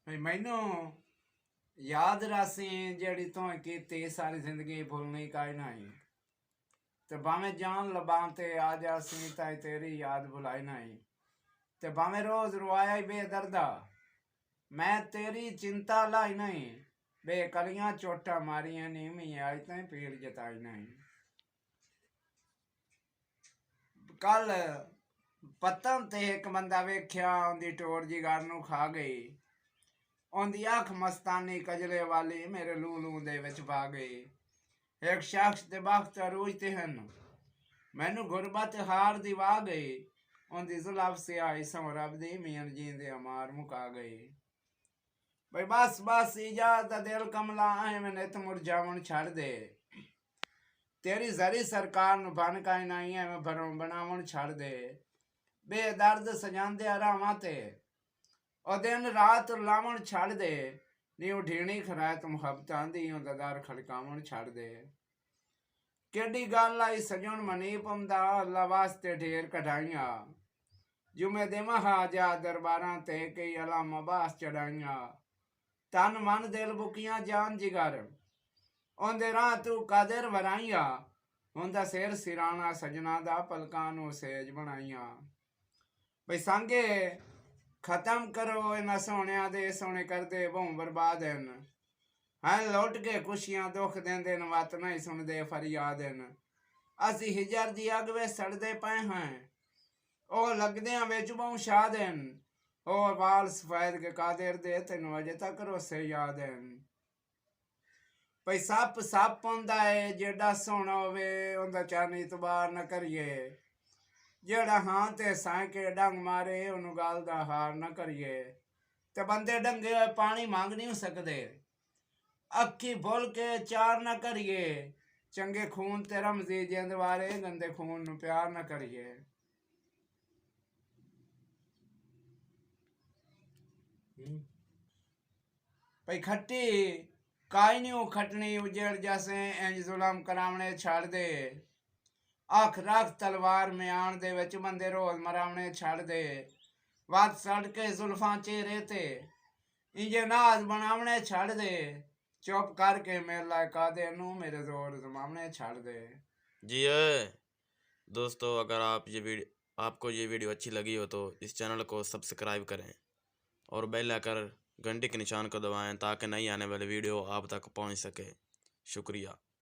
मैनू याद रासी जड़ी तो की सारी जिंदगी भूलनी काई नहीं। ते भावे जान लबाते आ जासी ताई तेरी याद भुलाई नहीं। ते भावे रोज रुआया ही बेदर्दा मैं तेरी चिंता लाई नहीं। बेकलियां चोटा मारिया नी मी आज तई पीड़ जताई नहीं। कल पत्तन ते एक बंदा वेख्या उंदी टोर जी घर नू खा गई। उंदी अख मस्तानी कजले वाली मेरे लूलू दे विच पा गई। एक शख्स ते बख्त अरूजते हन मैनू गुरबत हार दी वाह गई। उंदी जुल्फ सियाही सौ रब दी मियन जींदे अमार मुका गई। भाई बस बस इजाजत दिल कमला में नित मुरझावन छड़ दे। तेरी जरी सरकार नू बन का नहीं है मैं भरों बनावन छड़ दे। बेदर्द सजांदे आरामां ते और दिन रात लावण छड़ दे। नी उठीनी खरायत मुहब्बतां दी उंदा दर खड़कावण छड़ दे। केडी गल आई सजण मनीप उंदा अल्लाह वास्ते ढेर कढ़ाइयां। जुमे दे महाजा दरबारां ते कई अलाम बास चढ़ाइयां। तन मन दिल बुकियां जान जिगर उंदे राह तू कादिर वराइयां। उंदा सिर सिराना सजना दा पलकां नू सेज बनाइयां। भाई सांगे खत्म करो इन्हां सोहणियां दे सोहणे करदे बहु बर्बाद हन। हैं लुट के खुशियां दुख देंदे न वत नहीं सुनदे फरियाद हन। असी हिजर दी अग वे सड़दे पए हैं ओ लगदियां विच बहु शाद हन। ओ वाल सफेद के कादिर दे तैनू अजे तक रोसे याद हन। भाई सप सप हुंदा है जेड़ा सोहना होवे उंदा चानी इतबार न करिए। जेड़ा हां ते सां के डंग मारे उन्नू गल दा हार न करिए। ते बंदे डंगे होए पानी मंग नहीं सकदे। अखी भुल के चार न करिए। चंगे खून ते रमजी जिंद वारे गंदे खून नू प्यार न करिए। भाई खट्टी काई नहीं खटनी उजड़ जैसे इंज जुलम करावने छड़ दे। अख रख तलवार म्यान दे विच बंदे रोज मरावने छड़ दे। वत सड़ के जुल्फां चेहरे ते इंजे नाज बनावने छड़ दे। चुप करके मेला कादे नू मेरे जोर जमावने छड़ दे। जी दोस्तों, अगर आपको ये वीडियो अच्छी लगी हो तो इस चैनल को सब्सक्राइब करें और बेल आइकन घंटी के निशान को दबाएं ताकि नई आने वाली वीडियो आप तक पहुंच सके। शुक्रिया।